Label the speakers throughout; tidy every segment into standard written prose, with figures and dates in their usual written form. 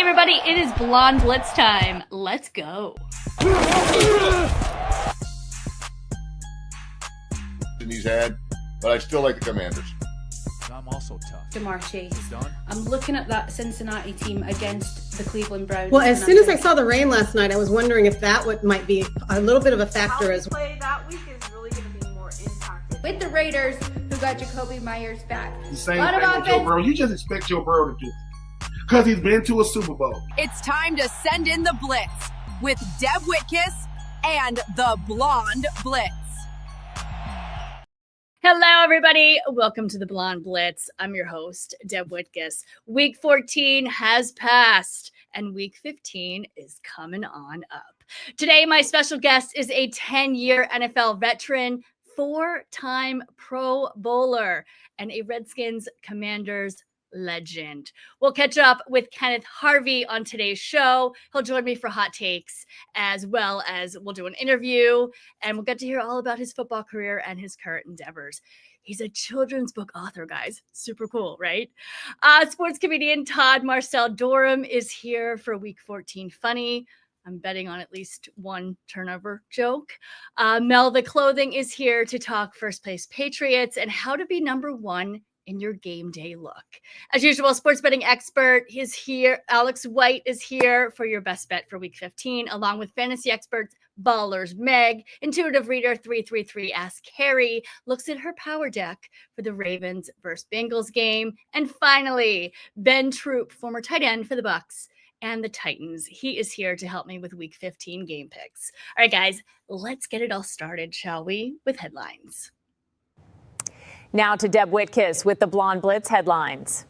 Speaker 1: everybody, it is Blonde Blitz time. Let's go.
Speaker 2: He's had, but I still like the Commanders.
Speaker 3: I'm also tough.
Speaker 4: DeMar Chase. I'm looking at that Cincinnati team against the Cleveland Browns.
Speaker 5: Well, as soon as I saw the rain last night, I was wondering if that might be a little bit of a factor as well.
Speaker 6: How we play that week is really going to be more impacted.
Speaker 4: With the Raiders, who got Jacoby Myers back.
Speaker 7: The same thing with Joe Burrow. You just expect Joe Burrow to do it because he's been to a Super Bowl.
Speaker 8: It's time to send in the Blitz with Deb Whitcas and the Blonde Blitz.
Speaker 1: Hello, everybody. Welcome to the Blonde Blitz. I'm your host, Deb Whitcas. Week 14 has passed, and Week 15 is coming on up. Today, my special guest is a 10-year NFL veteran, 4-time Pro Bowler, and a Redskins Commanders legend. We'll catch up with Kenneth Harvey on today's show. He'll join me for hot takes, as well as we'll do an interview, and we'll get to hear all about his football career and his current endeavors. He's a children's book author, guys. Super cool, right? Sports comedian Todd Marcel Durham is here for Week 14 Funny. I'm betting on at least one turnover joke. Mel the Clothing is here to talk first place Patriots and how to be number one in your game day look. As usual, sports betting expert is here. Alex White is here for your best bet for Week 15, along with fantasy experts Ballers Meg, intuitive reader 333 Ask Carrie, looks at her power deck for the Ravens versus Bengals game. And finally, Ben Troupe, former tight end for the Bucks and the Titans. He is here to help me with Week 15 game picks. All right, guys, let's get it all started, shall we, with headlines.
Speaker 9: Now to Deb Whitcas with the Blonde Blitz headlines.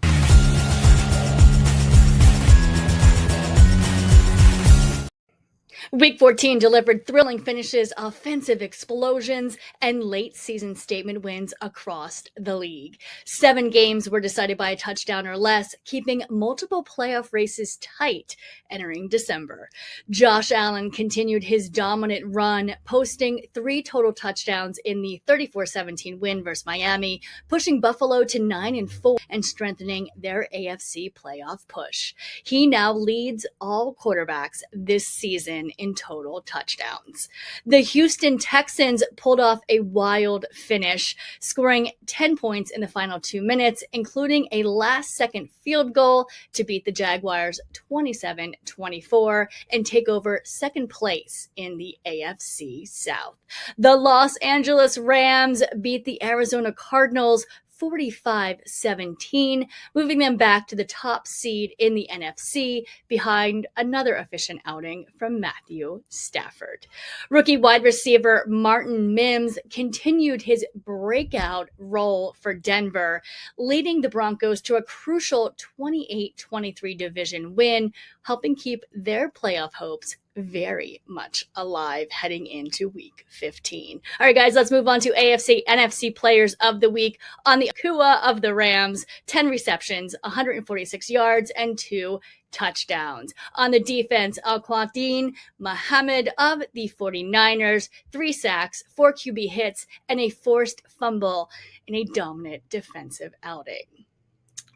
Speaker 1: Week 14 delivered thrilling finishes, offensive explosions, and late season statement wins across the league. 7 games were decided by a touchdown or less, keeping multiple playoff races tight entering December. Josh Allen continued his dominant run, posting 3 total touchdowns in the 34-17 win versus Miami, pushing Buffalo to 9-4 and strengthening their AFC playoff push. He now leads all quarterbacks this season in total touchdowns. The Houston Texans pulled off a wild finish, scoring 10 points in the final 2 minutes, including a last-second field goal to beat the Jaguars 27-24 and take over second place in the AFC South. The Los Angeles Rams beat the Arizona Cardinals 45-17, moving them back to the top seed in the NFC behind another efficient outing from Matthew Stafford. Rookie wide receiver Martin Mims continued his breakout role for Denver, leading the Broncos to a crucial 28-23 division win, helping keep their playoff hopes very much alive heading into Week 15. All right, guys, let's move on to AFC, NFC Players of the Week. On the Akua of the Rams, 10 receptions, 146 yards, and 2 touchdowns. On the defense, Al-Quadin Muhammad of the 49ers, 3 sacks, 4 QB hits, and a forced fumble in a dominant defensive outing.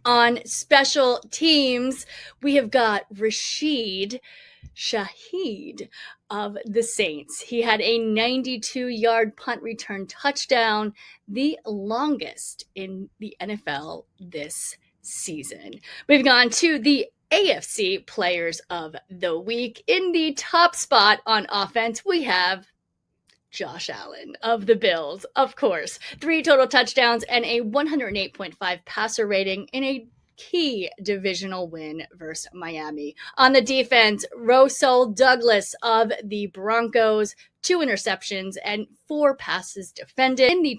Speaker 1: On special teams, we have got Rashid Shaheed of the Saints. He had a 92-yard punt return touchdown, the longest in the NFL this season. Moving on to the AFC Players of the Week. In the top spot on offense, we have Josh Allen of the Bills, of course. 3 total touchdowns and a 108.5 passer rating in a key divisional win versus Miami. On the defense, Rasul Douglas of the Broncos, 2 interceptions and 4 passes defended in the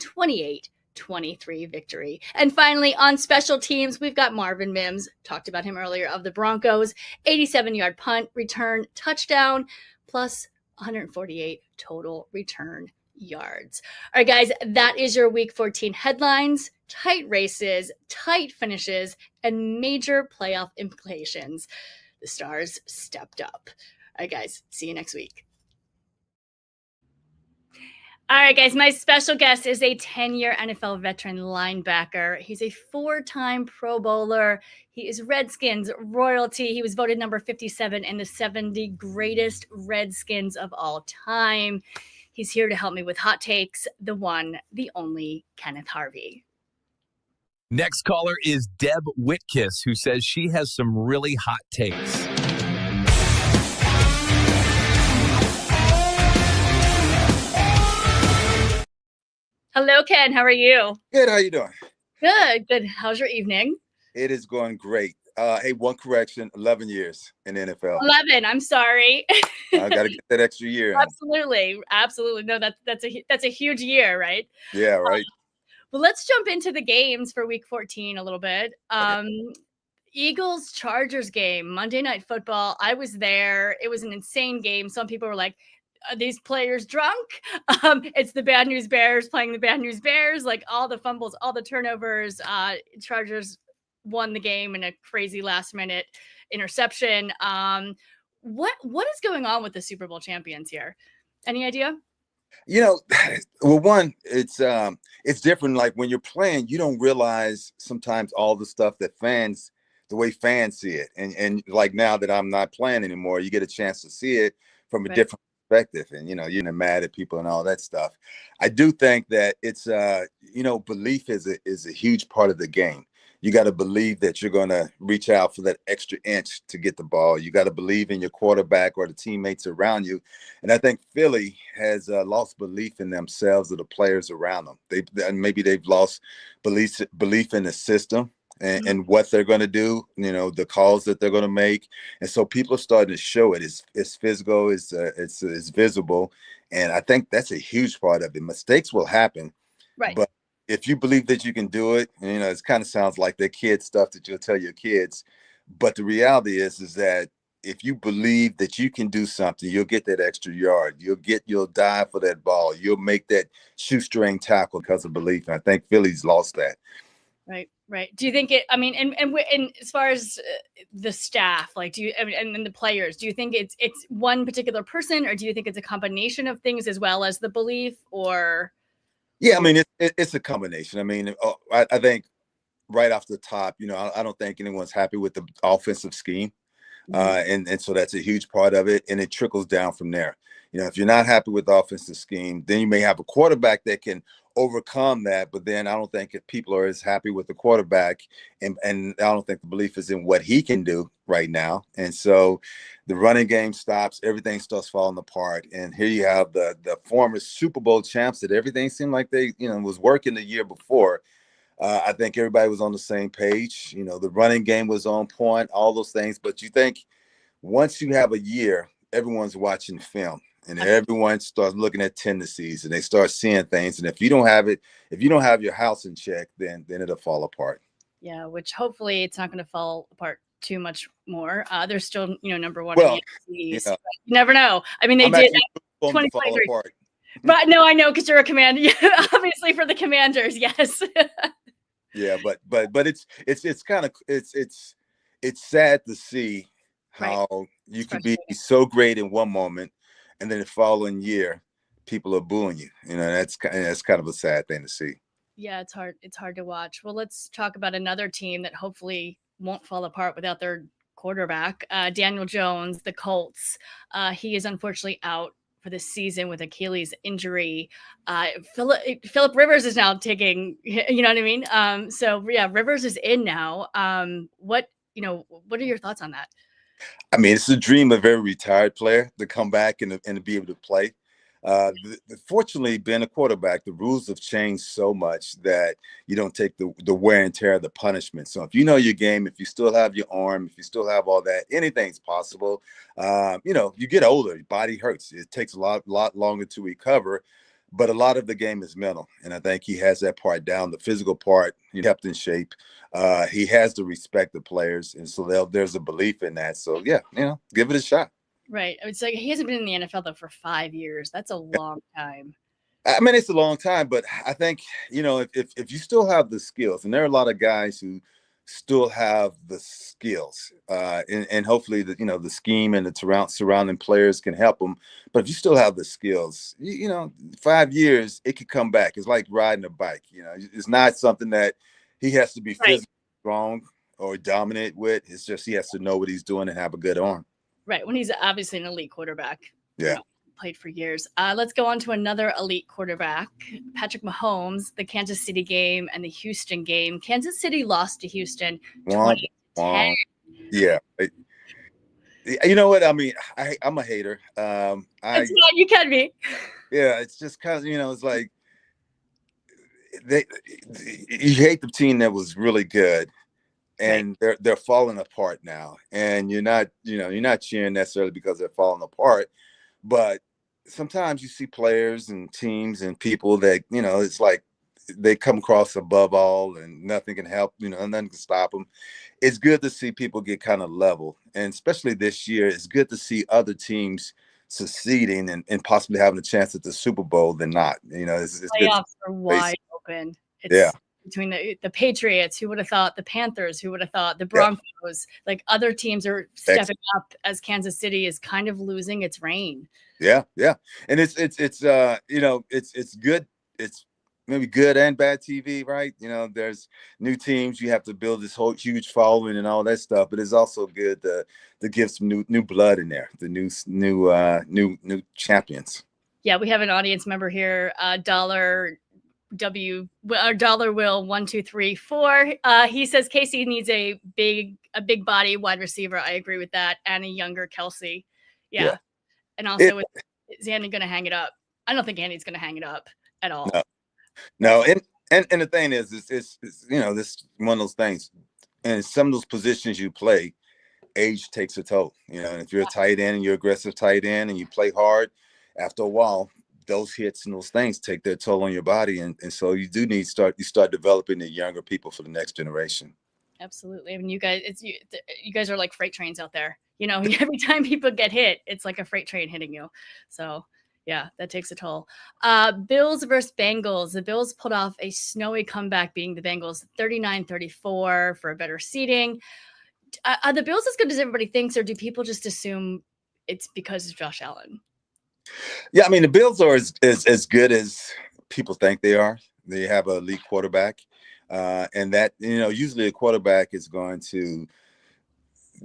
Speaker 1: 28-23 victory. And finally, on special teams, we've got Marvin Mims, talked about him earlier, of the Broncos, 87-yard punt return touchdown, plus 148 total return yards. All right, guys, that is your Week 14 headlines. Tight races, tight finishes, and major playoff implications. The Stars stepped up. All right, guys, see you next week. All right, guys, my special guest is a 10-year NFL veteran linebacker. He's a 4-time Pro Bowler. He is Redskins royalty. He was voted number 57 in the 70 greatest Redskins of all time. He's here to help me with hot takes, the one, the only Kenneth Harvey.
Speaker 10: Next caller is Deb Whitcas, who says she has some really hot takes.
Speaker 1: Hello, Ken. How are you?
Speaker 11: Good. How you doing?
Speaker 1: Good. How's your evening?
Speaker 11: It is going great. Hey, one correction: 11 years in the NFL.
Speaker 1: 11. I'm sorry.
Speaker 11: I got to get that extra year in.
Speaker 1: Absolutely. No, that's a huge year, right?
Speaker 11: Yeah, right.
Speaker 1: Well, let's jump into the games for Week 14 a little bit. Eagles-Chargers game, Monday Night Football. I was there. It was an insane game. Some people were like, are these players drunk? It's the Bad News Bears playing the Bad News Bears. Like all the fumbles, all the turnovers. Chargers won the game in a crazy last-minute interception. What is going on with the Super Bowl champions here? Any idea?
Speaker 11: Well, one, it's different. Like when you're playing, you don't realize sometimes all the stuff that the way fans see it. And like now that I'm not playing anymore, you get a chance to see it from a different perspective. And, you're not mad at people and all that stuff. I do think that it's, belief is a huge part of the game. You got to believe that you're going to reach out for that extra inch to get the ball. You got to believe in your quarterback or the teammates around you. And I think Philly has lost belief in themselves or the players around them. Maybe they've lost belief in the system and what they're going to do, the calls that they're going to make. And so people are starting to show it. It's physical, it's visible. And I think that's a huge part of it. Mistakes will happen.
Speaker 1: Right.
Speaker 11: But if you believe that you can do it, it kind of sounds like the kid stuff that you'll tell your kids. But the reality is that if you believe that you can do something, you'll get that extra yard. You'll dive for that ball. You'll make that shoestring tackle because of belief. And I think Philly's lost that.
Speaker 1: Right. Do you think it? I mean, and as far as the staff, like, and the players, do you think it's one particular person, or do you think it's a combination of things as well as the belief, or?
Speaker 11: Yeah, I mean, it's a combination. I mean, I think right off the top, I don't think anyone's happy with the offensive scheme. And so that's a huge part of it. And it trickles down from there. If you're not happy with the offensive scheme, then you may have a quarterback that can overcome that. But then I don't think if people are as happy with the quarterback, and I don't think the belief is in what he can do right now. And so the running game stops, everything starts falling apart. And here you have the former Super Bowl champs that everything seemed like they, was working the year before. I think everybody was on the same page. The running game was on point, all those things. But you think once you have a year, everyone's watching film and everyone starts looking at tendencies and they start seeing things. And if you don't have your house in check, then it'll fall apart.
Speaker 1: Yeah, which hopefully it's not going to fall apart too much more. They're still, number one.
Speaker 11: Well,
Speaker 1: in the East, you never know. I mean, they did 2023. But no, I know because you're a commander. Obviously, for the Commanders, yes.
Speaker 11: Yeah, but it's kind of it's sad to see how you can be so great in one moment, and then the following year, people are booing you. That's kind of a sad thing to see.
Speaker 1: Yeah, it's hard. It's hard to watch. Well, let's talk about another team that hopefully won't fall apart without their quarterback, Daniel Jones, the Colts. He is unfortunately out for this season with Achilles injury. Philip Rivers is now taking, you know what I mean? So yeah, Rivers is in now. What are your thoughts on that?
Speaker 11: I mean, it's a dream of every retired player to come back and to be able to play. Fortunately, being a quarterback, the rules have changed so much that you don't take the wear and tear of the punishment. So if you know your game, if you still have your arm, if you still have all that, anything's possible. You get older, your body hurts. It takes a lot longer to recover. But a lot of the game is mental, and I think he has that part down. The physical part, he kept in shape. He has the respect of players, and so there's a belief in that. So yeah, give it a shot.
Speaker 1: Right. It's like he hasn't been in the NFL though for 5 years. That's a long time.
Speaker 11: I mean, it's a long time, but I think if you still have the skills, and there are a lot of guys who still have the skills, and hopefully the scheme and the surrounding players can help them. But if you still have the skills, 5 years it could come back. It's like riding a bike. It's not something that he has to be physically strong or dominant with. It's just he has to know what he's doing and have a good arm.
Speaker 1: Right. When he's obviously an elite quarterback.
Speaker 11: Yeah.
Speaker 1: Played for years. Let's go on to another elite quarterback, Patrick Mahomes, the Kansas City game and the Houston game. Kansas City lost to Houston 20-10.
Speaker 11: Yeah. You know what? I mean, I'm a hater.
Speaker 1: It's not, you can be.
Speaker 11: Yeah, it's just kind of, it's like you hate the team that was really good, and they're falling apart now. And you're not cheering necessarily because they're falling apart, but sometimes you see players and teams and people that, it's like they come across above all and nothing can help, nothing can stop them. It's good to see people get kind of level. And especially this year, it's good to see other teams succeeding and possibly having a chance at the Super Bowl than not. It's
Speaker 1: playoffs are wide open. It's between the Patriots, who would have thought, the Panthers, who would have thought, the Broncos, like other teams are stepping up as Kansas City is kind of losing its reign.
Speaker 11: Yeah. And it's good. It's maybe good and bad TV, right? There's new teams. You have to build this whole huge following and all that stuff, but it's also good to give some new blood in there, the new champions.
Speaker 1: Yeah, we have an audience member here, Dollar Will 1234. He says Casey needs a big body wide receiver. I agree with that, and a younger Kelsey. Yeah. And also, is Andy going to hang it up? I don't think Andy's going to hang it up at all.
Speaker 11: No. And the thing is, it's this one of those things. And some of those positions you play, age takes a toll. And if you're a tight end and you're aggressive tight end and you play hard, after a while, those hits and those things take their toll on your body. And so you do need start developing the younger people for the next generation.
Speaker 1: Absolutely. I mean, you guys are like freight trains out there. Every time people get hit, it's like a freight train hitting you. So yeah, that takes a toll. Bills versus Bengals. The Bills pulled off a snowy comeback, beating the Bengals 39-34 for a better seeding. Are the Bills as good as everybody thinks, or do people just assume it's because of Josh Allen?
Speaker 11: Yeah, I mean, the Bills are as good as people think they are. They have an elite quarterback. And that, usually a quarterback is going to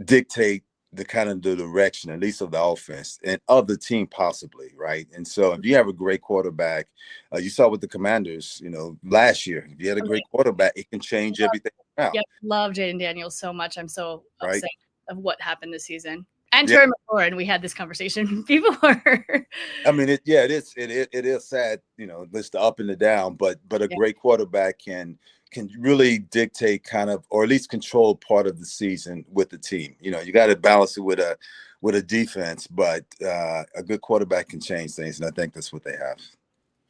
Speaker 11: dictate the kind of the direction, at least of the offense and of the team possibly, right? And so if you have a great quarterback, you saw with the Commanders, last year, if you had a great quarterback, it can change everything around.
Speaker 1: Yep, love Jaden Daniels so much. I'm so upset of what happened this season. And Terry McLaurin, we had this conversation before.
Speaker 11: I mean, it is sad, it's the up and the down, but a great quarterback can really dictate kind of, or at least control part of the season with the team. You got to balance it with a defense, but a good quarterback can change things, and I think that's what they have.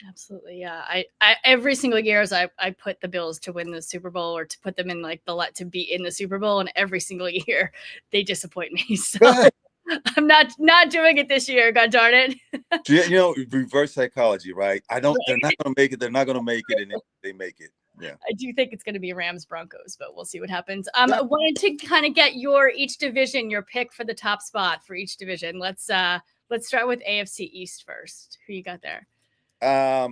Speaker 1: Absolutely, yeah. I every single year as I put the Bills to win the Super Bowl or to put them in like to be in the Super Bowl, and every single year they disappoint me. So I'm not doing it this year. God darn it!
Speaker 11: Reverse psychology, right? They're not going to make it. They're not going to make it, and they make it. Yeah, I
Speaker 1: do think it's going to be Rams Broncos, but we'll see what happens. I wanted to kind of get your pick for the top spot for each division. Let's start with AFC East first. Who you got there?
Speaker 11: I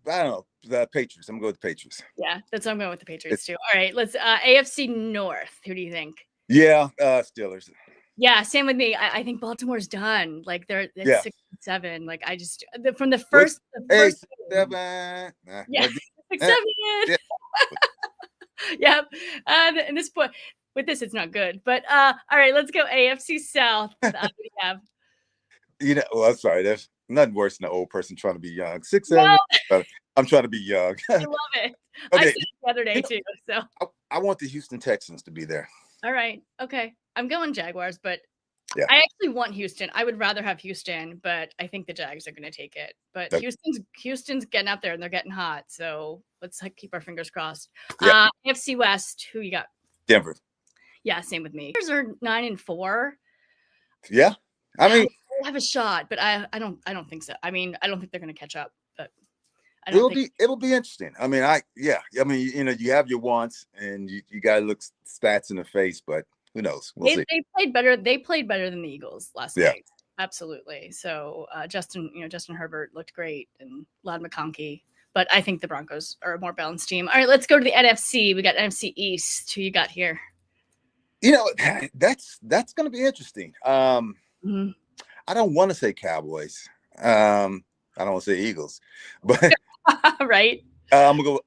Speaker 11: don't know. The Patriots. I'm going to go with the Patriots.
Speaker 1: Yeah, that's what I'm going with the Patriots too. All right, let's AFC North. Who do you think?
Speaker 11: Yeah, Steelers.
Speaker 1: Yeah, same with me. I think Baltimore's done. Like they're 6-7. Like I just from the first
Speaker 11: 7.
Speaker 1: Yeah, 6-7. Yep. And this point with this, it's not good. But all right, let's go AFC South. What do you have?
Speaker 11: I'm sorry. There's nothing worse than an old person trying to be young. 6-7. No. I'm trying to be young.
Speaker 1: I love it. Okay. I said it the other day too. So
Speaker 11: I want the Houston Texans to be there.
Speaker 1: All right. Okay. I'm going Jaguars, but I actually want Houston. I would rather have Houston, but I think the Jags are going to take it. But Houston's getting up there and they're getting hot. So let's keep our fingers crossed. Yeah. AFC West, who you got?
Speaker 11: Denver.
Speaker 1: Yeah, same with me. Bears are 9-4.
Speaker 11: Yeah. I mean,
Speaker 1: they have a shot, but I don't think so. I mean, I don't think they're going to catch up. But I don't think
Speaker 11: it will be interesting. I mean, you have your wants and you got to look stats in the face, but who knows? We'll see.
Speaker 1: they played better. They played better than the Eagles last
Speaker 11: Yeah.
Speaker 1: night. Absolutely. So Justin Herbert looked great and Ladd McConkey. But I think the Broncos are a more balanced team. All right, let's go to the NFC. We got NFC East. Who you got here?
Speaker 11: That's going to be interesting. I don't want to say Cowboys. I don't want to say Eagles, but
Speaker 1: right.
Speaker 11: I'll go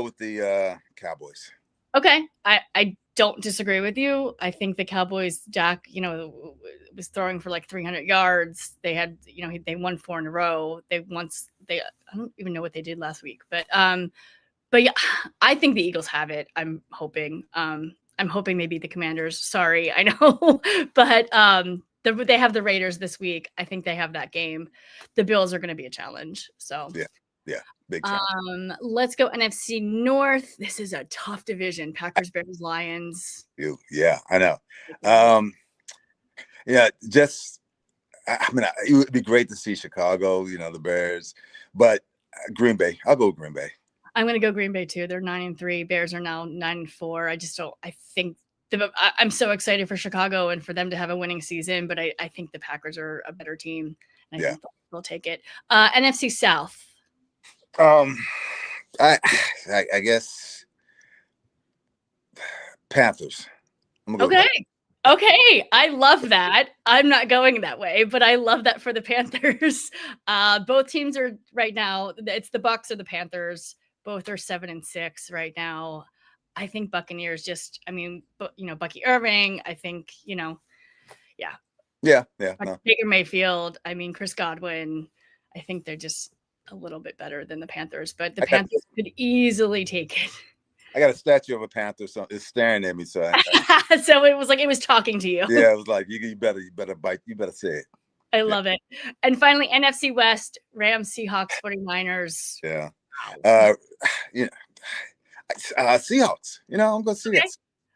Speaker 11: with the Cowboys.
Speaker 1: Okay, I don't disagree with you. I think the Cowboys, Dak, was throwing for like 300 yards. They had, they won 4 in a row. I don't even know what they did last week, but yeah, I think the Eagles have it. I'm hoping they beat the Commanders. Sorry, I know, but they have the Raiders this week. I think they have that game. The Bills are going to be a challenge. So
Speaker 11: yeah, big challenge.
Speaker 1: Let's go NFC North. This is a tough division. Packers, Bears, Lions.
Speaker 11: Yeah, I know. It would be great to see Chicago, the Bears, but Green Bay. I'll go Green Bay.
Speaker 1: I'm going to go Green Bay too. They're 9-3. Bears are now 9-4. I'm so excited for Chicago and for them to have a winning season, but I think the Packers are a better team. And I think they'll take it. NFC South.
Speaker 11: I guess Panthers.
Speaker 1: Okay. I love that. I'm not going that way, but I love that for the Panthers. Both teams are right now. It's the Bucs or the Panthers. Both are 7-6 right now. I think Buccaneers Bucky Irving. I think,
Speaker 11: Yeah.
Speaker 1: Baker Mayfield. I mean, Chris Godwin. I think they're just a little bit better than the Panthers, but the Panthers could easily take it.
Speaker 11: I got a statue of a panther, so it's staring at me. So,
Speaker 1: so it was like it was talking to you.
Speaker 11: Yeah, it was like you better bite. You better say it.
Speaker 1: I love it. And finally, NFC West: Rams, Seahawks, 49ers.
Speaker 11: Yeah. Seahawks. I'm going Seahawks. Okay.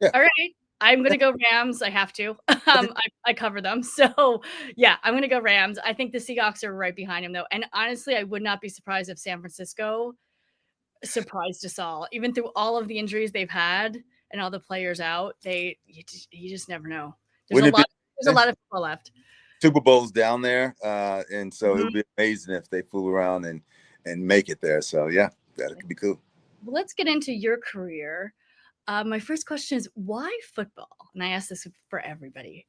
Speaker 11: Yeah.
Speaker 1: All right. I'm going to go Rams. I have to. I cover them. So, yeah, I'm going to go Rams. I think the Seahawks are right behind them, though. And honestly, I would not be surprised if San Francisco surprised us all. Even through all of the injuries they've had and all the players out, you just never know. There's a lot of football left.
Speaker 11: Super Bowl's down there, and so it would be amazing if they flew around and make it there. So, yeah, that could be cool.
Speaker 1: Well, let's get into your career. My first question is, why football? And I ask this for everybody.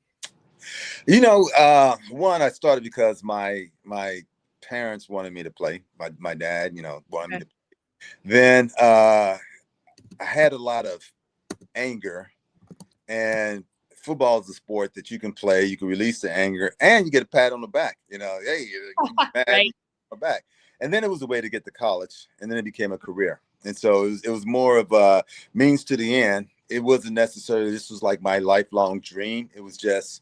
Speaker 11: One, I started because my parents wanted me to play. My dad, wanted me to play. Then I had a lot of anger, and football is a sport that you can play. You can release the anger, and you get a pat on the back. Hey, you're mad, right. On the back. And then it was a way to get to college, and then it became a career. And so it was more of a means to the end. It wasn't necessarily this was like my lifelong dream. It was just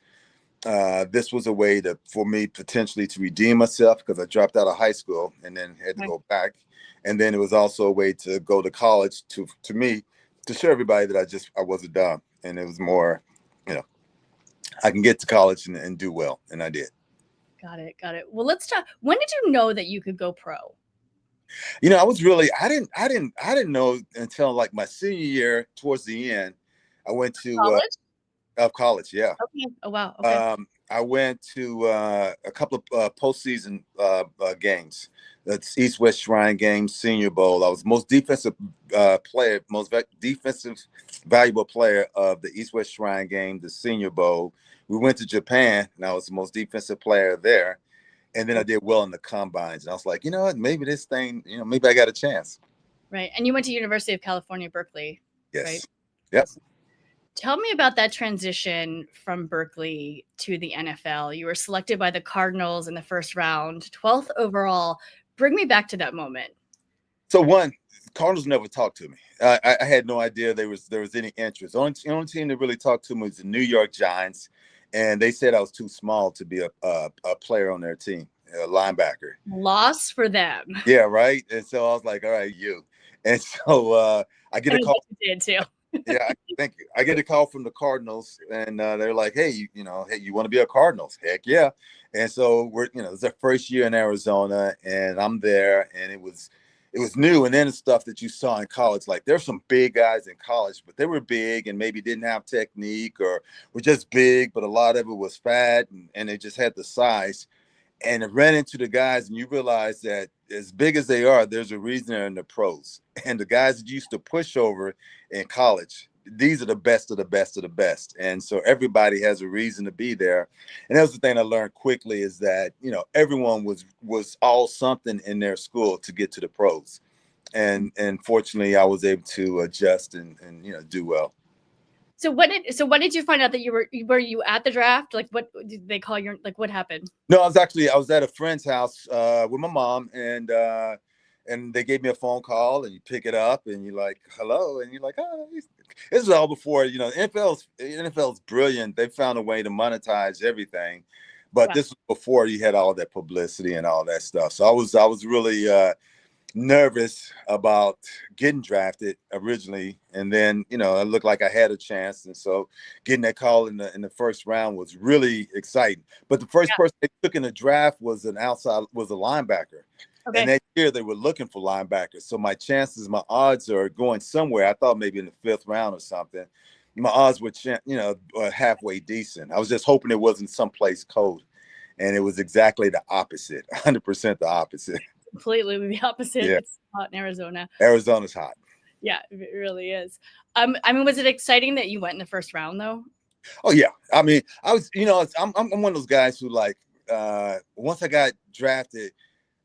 Speaker 11: this was a way for me potentially to redeem myself because I dropped out of high school and then had to go back. And then it was also a way to go to college to me to show everybody that I wasn't dumb. And it was more, I can get to college and do well. And I did.
Speaker 1: Got it. Well, let's talk. When did you know that you could go pro?
Speaker 11: I was really, I didn't know until like my senior year towards the end. I went to college. Yeah.
Speaker 1: Okay. Oh, wow. Okay.
Speaker 11: I went to a couple of postseason games. That's East-West Shrine Games, Senior Bowl. I was most defensive valuable player of the East-West Shrine Game, the Senior Bowl. We went to Japan, and I was the most defensive player there. And then I did well in the combines. And I was like, you know what? Maybe this thing, maybe I got a chance.
Speaker 1: Right. And you went to University of California, Berkeley.
Speaker 11: Yes.
Speaker 1: Right?
Speaker 11: Yep.
Speaker 1: Tell me about that transition from Berkeley to the NFL. You were selected by the Cardinals in the first round, 12th overall. Bring me back to that moment.
Speaker 11: So one, Cardinals never talked to me. I had no idea there was any interest. The only team that really talked to me was the New York Giants, and they said I was too small to be a player on their team, a linebacker.
Speaker 1: Loss for them.
Speaker 11: Yeah, right. And so I was like, all right, you. And so I get a call.
Speaker 1: You did too.
Speaker 11: Yeah, thank you. I get a call from the Cardinals, and they're like, "Hey, hey, you want to be a Cardinals?" Heck yeah! And so it's their first year in Arizona, and I'm there, and it was new. And then the stuff that you saw in college, like there's some big guys in college, but they were big and maybe didn't have technique or were just big, but a lot of it was fat, and they just had the size. And I ran into the guys, and you realize that as big as they are, there's a reason they're in the pros. And the guys that used to push over in college, these are the best of the best of the best. And so everybody has a reason to be there. And that was the thing I learned quickly, is that, everyone was all something in their school to get to the pros. And fortunately, I was able to adjust and do well.
Speaker 1: So when did you find out that were you at the draft? Like, what did they call what happened?
Speaker 11: No, I was at a friend's house with my mom, and they gave me a phone call, and you pick it up, and you're like, hello, and you're like, oh, this is all before, NFL's brilliant. They found a way to monetize everything, but this was before you had all that publicity and all that stuff. So I was really nervous about getting drafted originally, and then it looked like I had a chance, and so getting that call in the first round was really exciting. But the first person they took in the draft was a linebacker. Okay. And that year they were looking for linebackers, so my odds are going somewhere. I thought maybe in the 5th round or something. My odds were halfway decent. I was just hoping it wasn't someplace cold, and it was exactly the opposite, 100% the opposite.
Speaker 1: Completely the opposite. Yeah. It's hot in Arizona.
Speaker 11: Arizona's hot.
Speaker 1: Yeah, it really is. Was it exciting that you went in the first round though?
Speaker 11: Oh yeah. I mean, I was, I'm one of those guys who once I got drafted,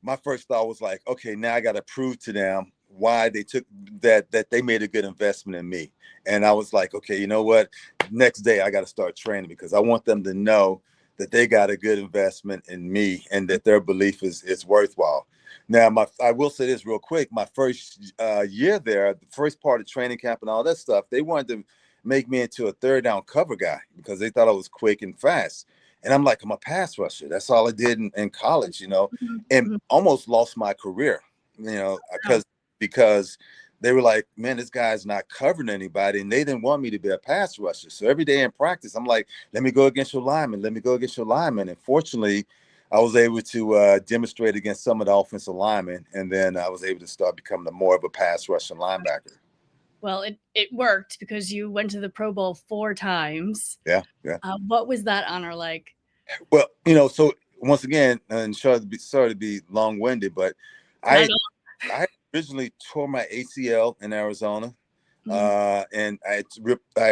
Speaker 11: my first thought was like, okay, now I got to prove to them why they took that they made a good investment in me. And I was like, okay, you know what? Next day I got to start training, because I want them to know that they got a good investment in me and that their belief is worthwhile. Now, I will say this real quick. My first year there, the first part of training camp and all that stuff, they wanted to make me into a 3rd down cover guy because they thought I was quick and fast. And I'm like, I'm a pass rusher. That's all I did in college, and almost lost my career, because they were like, man, this guy's not covering anybody, and they didn't want me to be a pass rusher. So every day in practice, I'm like, let me go against your lineman. Let me go against your lineman. And fortunately, I was able to demonstrate against some of the offensive linemen, and then I was able to start becoming more of a pass rushing linebacker.
Speaker 1: Well, it worked because you went to the Pro Bowl 4 times.
Speaker 11: Yeah.
Speaker 1: What was that honor like?
Speaker 11: Well, so once again, and sorry to be long-winded, but I originally tore my ACL in Arizona. And I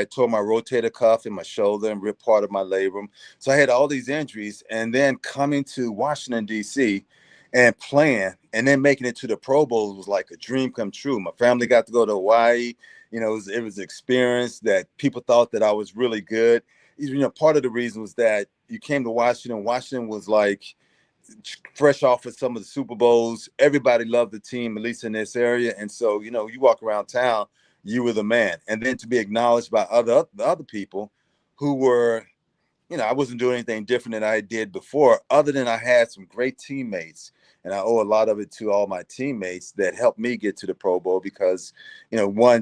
Speaker 11: tore my rotator cuff in my shoulder and ripped part of my labrum. So I had all these injuries, and then coming to Washington, D.C. and playing, and then making it to the Pro Bowl was like a dream come true. My family got to go to Hawaii. It was an experience that people thought that I was really good. Part of the reason was that you came to Washington. Washington was like fresh off of some of the Super Bowls. Everybody loved the team, at least in this area. And so, you walk around town, you were the man. And then to be acknowledged by the other people who were, I wasn't doing anything different than I did before, other than I had some great teammates. And I owe a lot of it to all my teammates that helped me get to the Pro Bowl, because,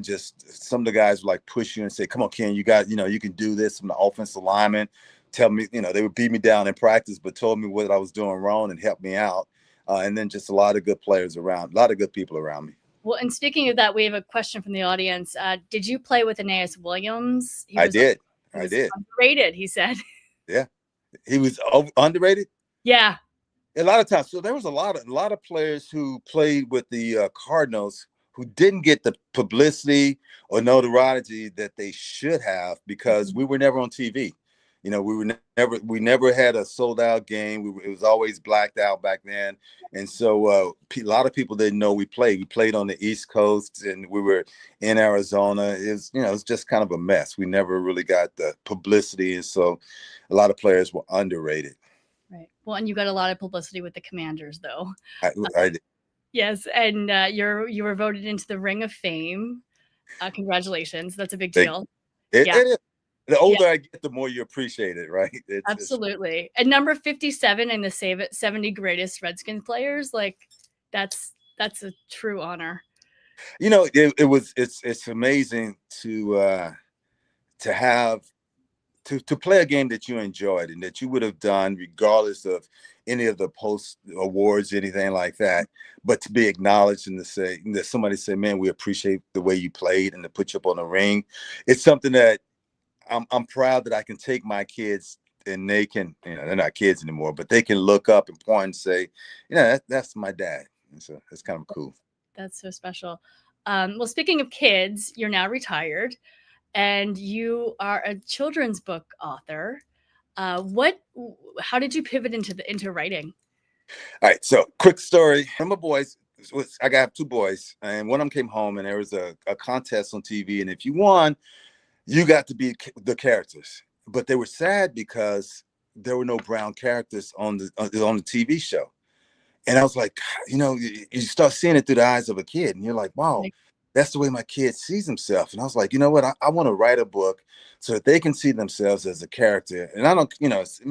Speaker 11: just some of the guys would like push you and say, come on, Ken, you got, you can do this. From the offensive linemen, tell me, they would beat me down in practice, but told me what I was doing wrong and helped me out. And then just a lot of good players around, a lot of good people around me.
Speaker 1: Well, and speaking of that, we have a question from the audience. Did you play with Aeneas Williams?
Speaker 11: I did.
Speaker 1: Underrated, he said.
Speaker 11: Yeah. He was underrated?
Speaker 1: Yeah.
Speaker 11: A lot of times. So there was a lot of players who played with the Cardinals who didn't get the publicity or notoriety that they should have, because we were never on TV. We never had a sold out game. It was always blacked out back then. And so a lot of people didn't know we played. We played on the East Coast, and we were in Arizona. It was just kind of a mess. We never really got the publicity. And so a lot of players were underrated.
Speaker 1: Right. Well, and you got a lot of publicity with the Commanders, though.
Speaker 11: I did.
Speaker 1: Yes. And you were voted into the Ring of Fame. Congratulations. That's a big deal.
Speaker 11: It is. The older I get, the more you appreciate it, right?
Speaker 1: Absolutely. And number 57 in the 70 greatest Redskins players, like that's a true honor.
Speaker 11: You know, it's amazing to have to play a game that you enjoyed and that you would have done regardless of any of the post awards, anything like that, but to be acknowledged and to say that somebody said, man, we appreciate the way you played, and to put you up on the ring. It's something that I'm proud that I can take my kids and they can, they're not kids anymore, but they can look up and point and say, that's my dad. And so it's kind of cool.
Speaker 1: That's so special. Well, speaking of kids, you're now retired and you are a children's book author. How did you pivot into writing?
Speaker 11: All right. So quick story. And my boys, I got 2 boys, and one of them came home and there was a contest on TV. And if you won, you got to be the characters, but they were sad because there were no brown characters on the TV show. And I was like, you start seeing it through the eyes of a kid, and you're like, wow, that's the way my kid sees himself. And I was like, you know what? I want to write a book so that they can see themselves as a character. And I don't,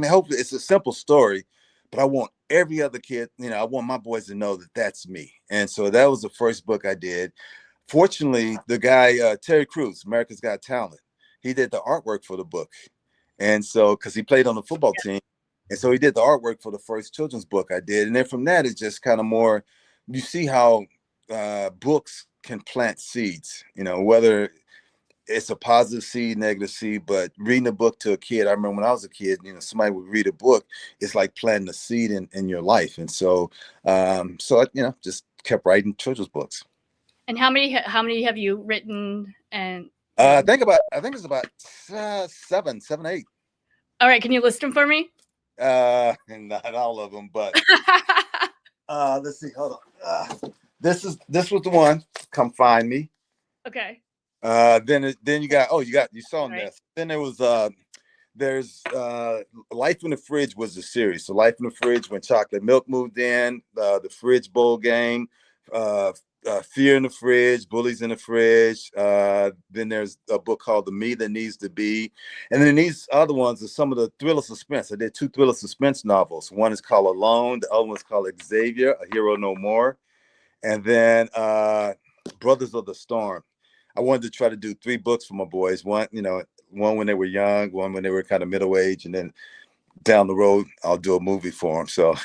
Speaker 11: hopefully it's a simple story, but I want every other kid, I want my boys to know that that's me. And so that was the first book I did. Fortunately, the guy, Terry Crews, America's Got Talent, he did the artwork for the book. And so, because he played on the football team. And so he did the artwork for the first children's book I did. And then from that, it's just kind of more, you see how books can plant seeds, whether it's a positive seed, negative seed, but reading a book to a kid, I remember when I was a kid, somebody would read a book, it's like planting a seed in your life. And so, I, just kept writing children's books. And
Speaker 1: how many have you written? And
Speaker 11: I think it's about 7, 8.
Speaker 1: All right, can you list them for me?
Speaker 11: Not all of them, but let's see. Hold on. This was the one. Come Find Me.
Speaker 1: Okay.
Speaker 11: Then you saw
Speaker 1: right.
Speaker 11: this. Then there was there's Life in the Fridge was the series. So Life in the Fridge, when Chocolate Milk moved in, the Fridge Bowl game, Fear in the Fridge, Bullies in the Fridge. Then there's a book called The Me That Needs to Be. And then these other ones are some of the thriller suspense. I did 2 thriller suspense novels. One is called Alone. The other one's called Xavier, A Hero No More. And then Brothers of the Storm. I wanted to try to do 3 books for my boys. One when they were young, one when they were kind of middle age, and then down the road, I'll do a movie for them. So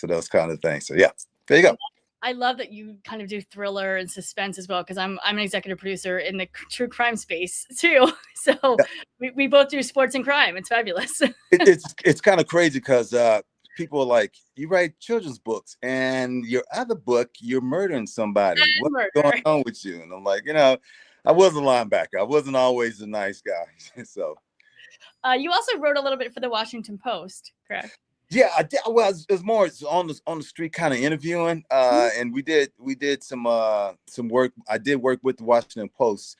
Speaker 11: those kind of things. So yeah, there you go.
Speaker 1: I love that you kind of do thriller and suspense as well, because I'm an executive producer in the true crime space too. So we both do sports and crime. It's fabulous.
Speaker 11: It's kind of crazy because people are like, you write children's books, and your other book, you're murdering somebody. What's going on with you? And I'm like, I was a linebacker. I wasn't always a nice guy. So
Speaker 1: you also wrote a little bit for the Washington Post, correct?
Speaker 11: Yeah, I did. Well, it was more on the street kind of interviewing, and we did some work. I did work with the Washington Post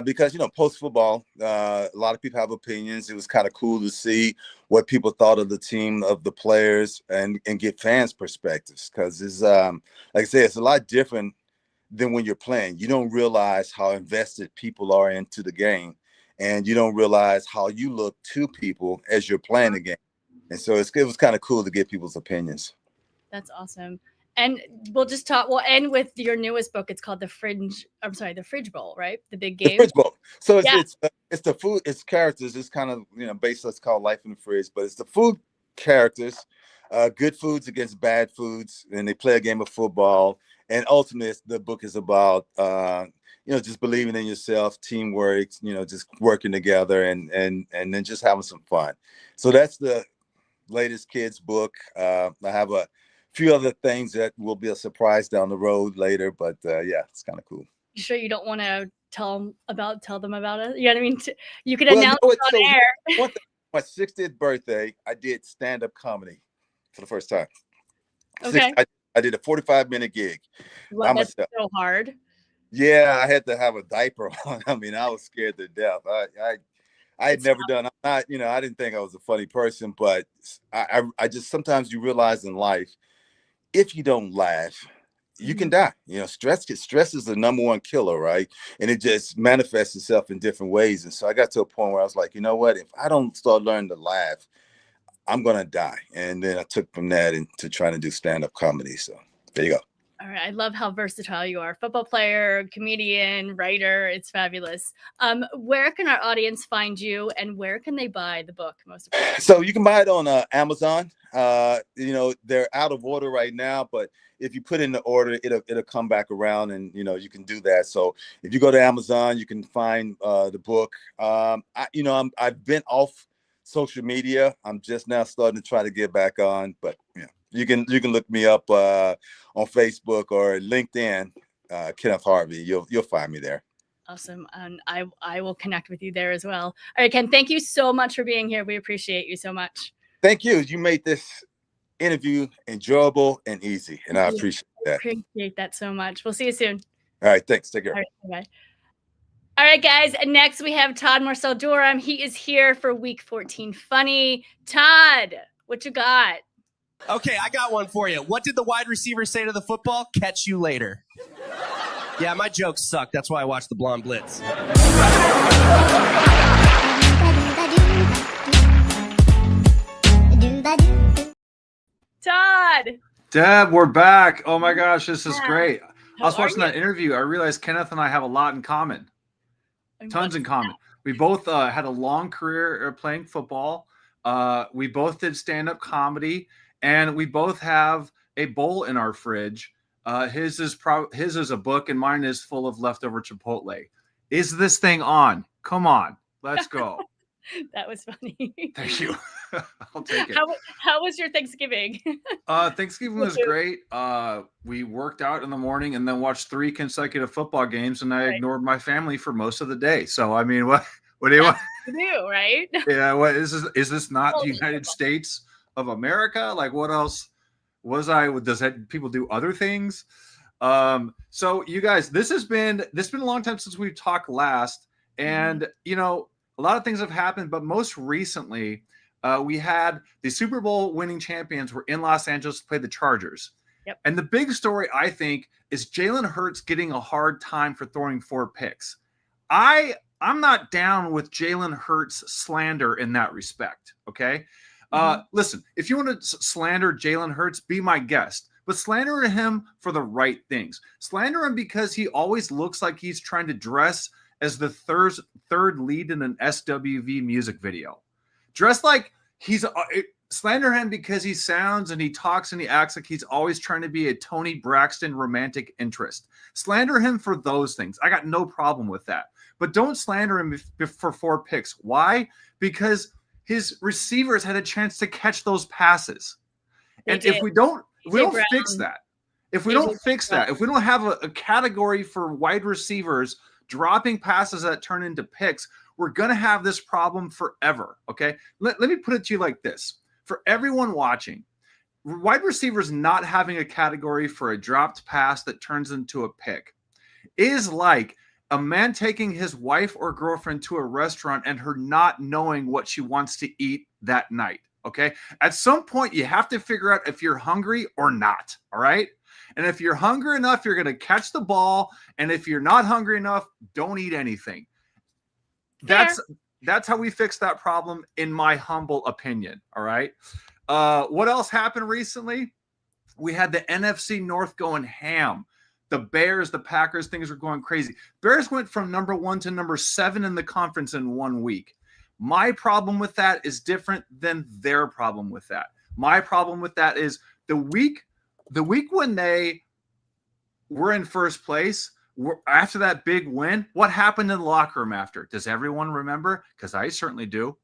Speaker 11: because post football, a lot of people have opinions. It was kind of cool to see what people thought of the team, of the players, and get fans' perspectives, because it's like I said, it's a lot different than when you're playing. You don't realize how invested people are into the game, and you don't realize how you look to people as you're playing the game. And so it was kind of cool to get people's opinions. That's
Speaker 1: awesome. And we'll end with your newest book. It's called The Fridge Bowl, right? The big game.
Speaker 11: The Fridge Bowl. So it's the food, it's characters. It's kind of, based, it's called Life in the Fridge, but it's the food characters, good foods against bad foods. And they play a game of football. And ultimately the book is about, just believing in yourself, teamwork, just working together and then just having some fun. So that's the latest kids book. I have a few other things that will be a surprise down the road later, but it's kind of cool.
Speaker 1: You sure you don't want to tell them about it? You know what I mean? You could announce it on air.
Speaker 11: My 60th birthday, I did stand-up comedy for the first time.
Speaker 1: Okay.
Speaker 11: I did a 45-minute gig.
Speaker 1: Well, that's so hard.
Speaker 11: Yeah, I had to have a diaper on. I mean, I was scared to death. I had never done. I didn't think I was a funny person, but I just, sometimes you realize in life, if you don't laugh, you can die. Stress is the number 1 killer, right? And it just manifests itself in different ways. And so I got to a point where I was like, you know what? If I don't start learning to laugh, I'm gonna die. And then I took from that into trying to do stand-up comedy. So there you go.
Speaker 1: All right. I love how versatile you are. Football player, comedian, writer. It's fabulous. Where can our audience find you, and where can they buy the book most importantly?
Speaker 11: So you can buy it on Amazon. They're out of order right now, but if you put in the order, it'll come back around, and you can do that. So if you go to Amazon, you can find the book. I've been off social media. I'm just now starting to try to get back on, but you can look me up on Facebook or LinkedIn, Kenneth Harvey. You'll find me there.
Speaker 1: Awesome. And I will connect with you there as well. All right, Ken, thank you so much for being here. We appreciate you so much.
Speaker 11: Thank you. You made this interview enjoyable and easy, and I appreciate that.
Speaker 1: Appreciate that so much. We'll see you soon.
Speaker 11: All right. Thanks. Take care.
Speaker 1: All right, bye-bye. All right, guys. Next, we have Todd Marcel Durham. He is here for Week 14 Funny. Todd, what you got?
Speaker 12: Okay, I got one for you. What did the wide receiver say to the football? Catch you later. Yeah, my jokes suck. That's why I watch the Blonde Blitz.
Speaker 1: Todd.
Speaker 13: Deb, we're back. Oh my gosh, this is
Speaker 1: Yeah.
Speaker 13: great. I was
Speaker 1: How are
Speaker 13: watching that interview. I realized Kenneth and I have a lot in common. Tons in common. We both had a long career playing football. We both did stand-up comedy, and we both have a bowl in our fridge. His is a book, and mine is full of leftover Chipotle. Is this thing on? Come on, let's go.
Speaker 1: That was funny.
Speaker 13: Thank you. I'll take it.
Speaker 1: How was your Thanksgiving?
Speaker 13: Thanksgiving was great. We worked out in the morning and then watched 3 consecutive football games, and I ignored my family for most of the day. So, I mean, what do you want
Speaker 1: to do, right?
Speaker 13: Yeah, what is this? Is this not the United States of America? Like, what else people do other things? So you guys, this has been a long time since we've talked last, and a lot of things have happened, but most recently, we had the Super Bowl winning champions were in Los Angeles to play the Chargers.
Speaker 1: Yep.
Speaker 13: And the big story, I think, is Jalen Hurts getting a hard time for throwing 4 picks. I'm not down with Jalen Hurts slander in that respect, okay? Listen, if you want to slander Jalen Hurts, be my guest. But slander him for the right things. Slander him because he always looks like he's trying to dress as the third lead in an SWV music video. Dressed like he's slander him because he sounds and he talks and he acts like he's always trying to be a Tony Braxton romantic interest. Slander him for those things. I got no problem with that. But don't slander him for 4 picks. Why? Because his receivers had a chance to catch those passes. If we don't fix that, if we don't have a category for wide receivers dropping passes that turn into picks, we're going to have this problem forever, okay? Let me put it to you like this. For everyone watching, wide receivers not having a category for a dropped pass that turns into a pick is like a man taking his wife or girlfriend to a restaurant and her not knowing what she wants to eat that night, okay? At some point, you have to figure out if you're hungry or not, all right? And if you're hungry enough, you're going to catch the ball. And if you're not hungry enough, don't eat anything. That's how we fix that problem, in my humble opinion. All right. What else happened recently? We had the NFC North going ham. The Bears, the Packers, things were going crazy. Bears went from number 1 to number 7 in the conference in 1 week. My problem with that is different than their problem with that. My problem with that is the week when they were in first place, after that big win, what happened in the locker room after? Does everyone remember? Because I certainly do.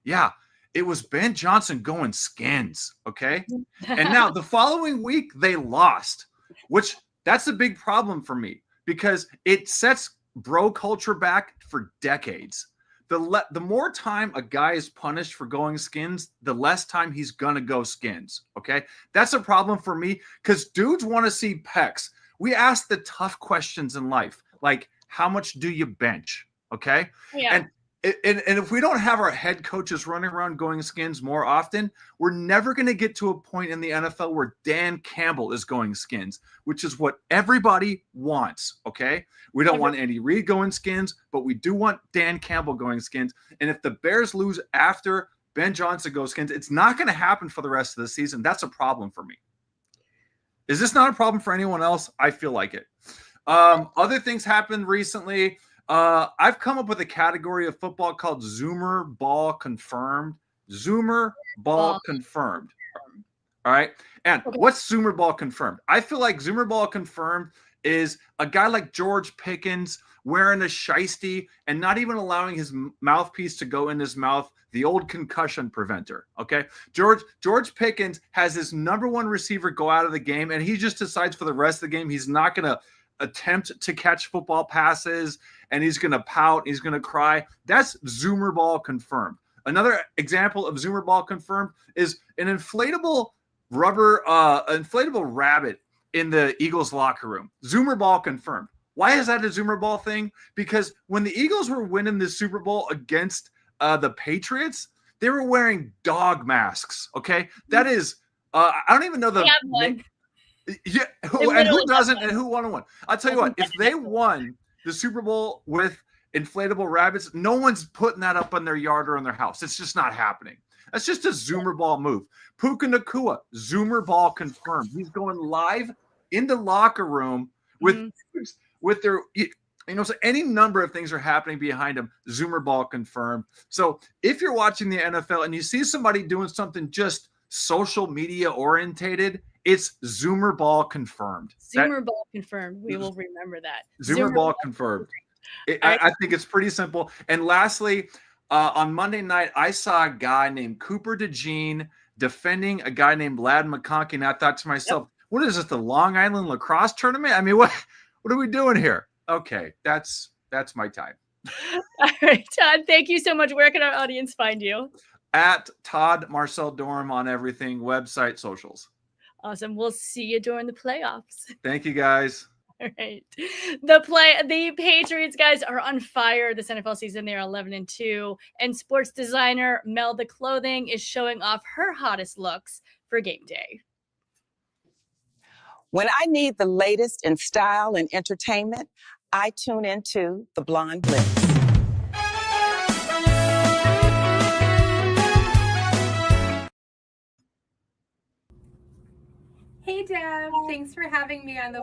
Speaker 13: Yeah, it was Ben Johnson going skins, okay? And now the following week, they lost, which that's a big problem for me because it sets bro culture back for decades. The more time a guy is punished for going skins, the less time he's going to go skins, okay? That's a problem for me because dudes want to see pecs. We ask the tough questions in life, like how much do you bench, okay?
Speaker 1: Yeah.
Speaker 13: And if we don't have our head coaches running around going skins more often, we're never going to get to a point in the NFL where Dan Campbell is going skins, which is what everybody wants, okay? We don't want Andy Reid going skins, but we do want Dan Campbell going skins. And if the Bears lose after Ben Johnson goes skins, it's not going to happen for the rest of the season. That's a problem for me. Is this not a problem for anyone else? I feel like it. Other things happened recently. I've come up with a category of football called Zoomer Ball Confirmed. Zoomer Ball Confirmed. All right. And what's Zoomer Ball Confirmed? I feel like Zoomer Ball Confirmed is a guy like George Pickens wearing a shiesty and not even allowing his mouthpiece to go in his mouth, the old concussion preventer. Okay. George Pickens has his number one receiver go out of the game, and he just decides for the rest of the game he's not going to attempt to catch football passes, and he's going to pout, he's going to cry. That's Zoomer Ball Confirmed. Another example of Zoomer Ball Confirmed is an inflatable rabbit in the Eagles locker room. Zoomer Ball Confirmed. Why is that a Zoomer Ball thing? Because when the Eagles were winning the Super Bowl against the Patriots, they were wearing dog masks. Okay. That is, I don't even know the.
Speaker 1: We have one.
Speaker 13: Yeah. And who doesn't and who won one? I'll tell you what, if they won the Super Bowl with inflatable rabbits, no one's putting that up on their yard or in their house. It's just not happening. That's just a Zoomer Ball move. Puka Nacua, Zoomer Ball Confirmed. He's going live in the locker room with their, so any number of things are happening behind him. Zoomer Ball Confirmed. So if you're watching the NFL and you see somebody doing something just social media orientated, it's Zoomer Ball Confirmed.
Speaker 1: Zoomer Ball Confirmed. We will remember that.
Speaker 13: Zoomer Ball Confirmed. I think it's pretty simple. And lastly, on Monday night, I saw a guy named Cooper DeJean defending a guy named Lad McConkey, and I thought to myself, what is this, the Long Island lacrosse tournament? I mean, what are we doing here? Okay, that's my time.
Speaker 1: All right, Todd, thank you so much. Where can our audience find you?
Speaker 13: At Todd Marcel Dorm on everything, website, socials.
Speaker 1: Awesome. We'll see you during the playoffs.
Speaker 13: Thank you, guys.
Speaker 1: All right. The Patriots guys are on fire this NFL season. They're 11-2, and sports designer Mel the Clothing is showing off her hottest looks for game day.
Speaker 14: When I need the latest in style and entertainment, I tune into the Blonde Blitz.
Speaker 15: Hey Deb, thanks for having me on the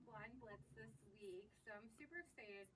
Speaker 15: Blonde Blitz this week, so I'm super excited.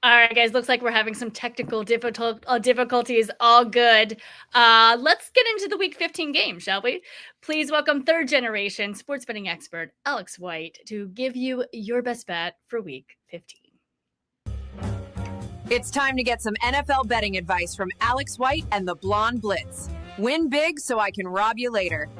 Speaker 1: All right, guys, looks like we're having some technical difficulties. All good. Let's get into the Week 15 game, shall we? Please welcome third-generation sports betting expert Alex White to give you your best bet for Week 15.
Speaker 8: It's time to get some NFL betting advice from Alex White and the Blonde Blitz. Win big so I can rob you later.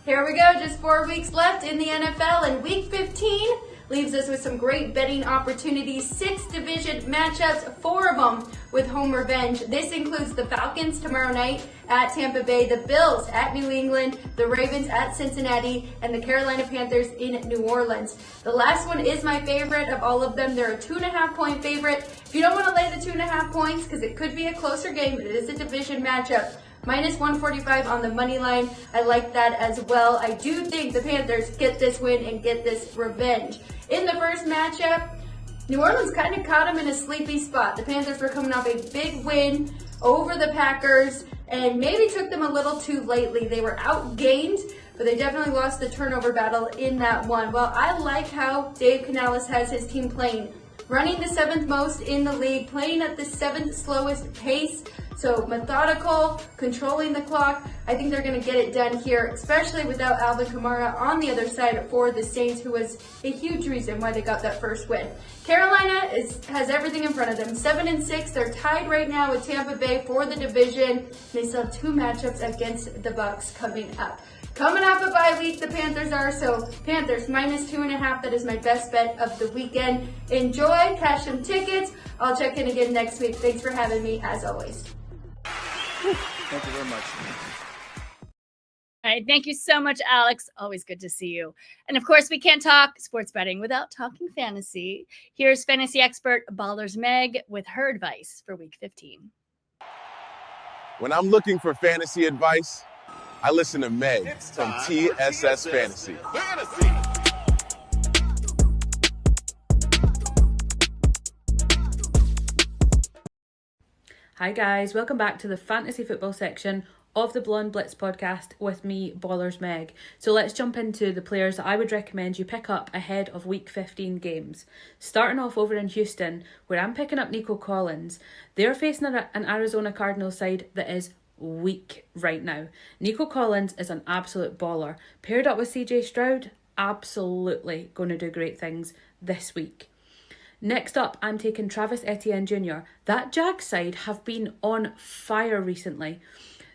Speaker 6: Here we go, just 4 weeks left in the NFL, and Week 15 leaves us with some great betting opportunities. 6 division matchups, 4 of them with home revenge. This includes the Falcons tomorrow night at Tampa Bay, the Bills at New England, the Ravens at Cincinnati, and the Carolina Panthers in New Orleans. The last one is my favorite of all of them. They're a 2.5-point favorite. If you don't want to lay the 2.5 points, because it could be a closer game, it is a division matchup. Minus 145 on the money line. I like that as well. I do think the Panthers get this win and get this revenge. In the first matchup, New Orleans kind of caught them in a sleepy spot. The Panthers were coming off a big win over the Packers and maybe took them a little too lately. They were outgained, but they definitely lost the turnover battle in that one. Well, I like how Dave Canales has his team playing. Running the 7th most in the league, playing at the 7th slowest pace. So methodical, controlling the clock. I think they're going to get it done here, especially without Alvin Kamara on the other side for the Saints, who was a huge reason why they got that first win. Carolina has everything in front of them. 7-6. They're tied right now with Tampa Bay for the division. They still have 2 matchups against the Bucs coming up. Coming off a bye week, the Panthers are, so Panthers -2.5. That is my best bet of the weekend. Enjoy, cash some tickets. I'll check in again next week. Thanks for having me, as always.
Speaker 12: Thank you very much.
Speaker 1: All right, thank you so much, Alex. Always good to see you. And of course, we can't talk sports betting without talking fantasy. Here's fantasy expert Ballers Meg with her advice for Week 15.
Speaker 16: When I'm looking for fantasy advice, I listen to Meg from TSS Fantasy.
Speaker 4: Hi guys, welcome back to the fantasy football section of the Blonde Blitz podcast with me, Ballers Meg. So let's jump into the players that I would recommend you pick up ahead of Week 15 games. Starting off over in Houston, where I'm picking up Nico Collins. They're facing an Arizona Cardinals side that is weak right now. Nico Collins is an absolute baller. Paired up with CJ Stroud, absolutely going to do great things this week. Next up, I'm taking Travis Etienne Jr. That Jags side have been on fire recently.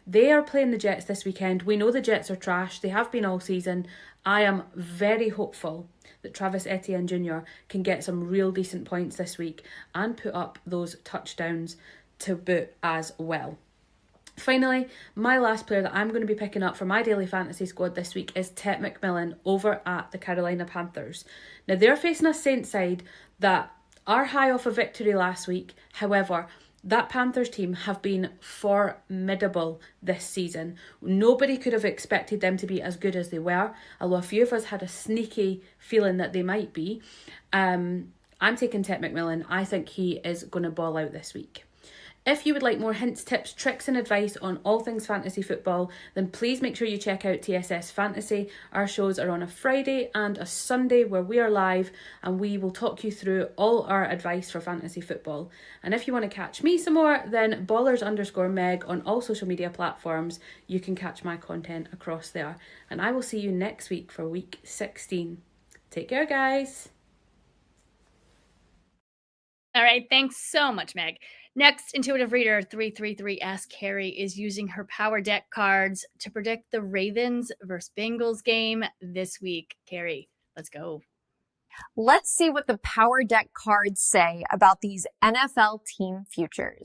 Speaker 4: They are playing the Jets this weekend. We know the Jets are trash. They have been all season. I am very hopeful that Travis Etienne Jr. can get some real decent points this week and put up those touchdowns to boot as well. Finally, my last player that I'm going to be picking up for my daily fantasy squad this week is Ted McMillan over at the Carolina Panthers. Now, they're facing a Saints side that are high off a victory last week. However, that Panthers team have been formidable this season. Nobody could have expected them to be as good as they were, although a few of us had a sneaky feeling that they might be. I'm taking Ted McMillan. I think he is going to ball out this week. If you would like more hints, tips, tricks and advice on all things fantasy football, then please make sure you check out TSS Fantasy. Our shows are on a Friday and a Sunday where we are live and we will talk you through all our advice for fantasy football. And if you want to catch me some more, then Ballers_Meg on all social media platforms. You can catch my content across there. And I will see you next week for Week 16. Take care, guys.
Speaker 1: All right, thanks so much, Meg. Next, Intuitive Reader 333 Ask Carrie is using her Power Deck cards to predict the Ravens versus Bengals game this week. Carrie, let's go.
Speaker 17: Let's see what the Power Deck cards say about these NFL team futures.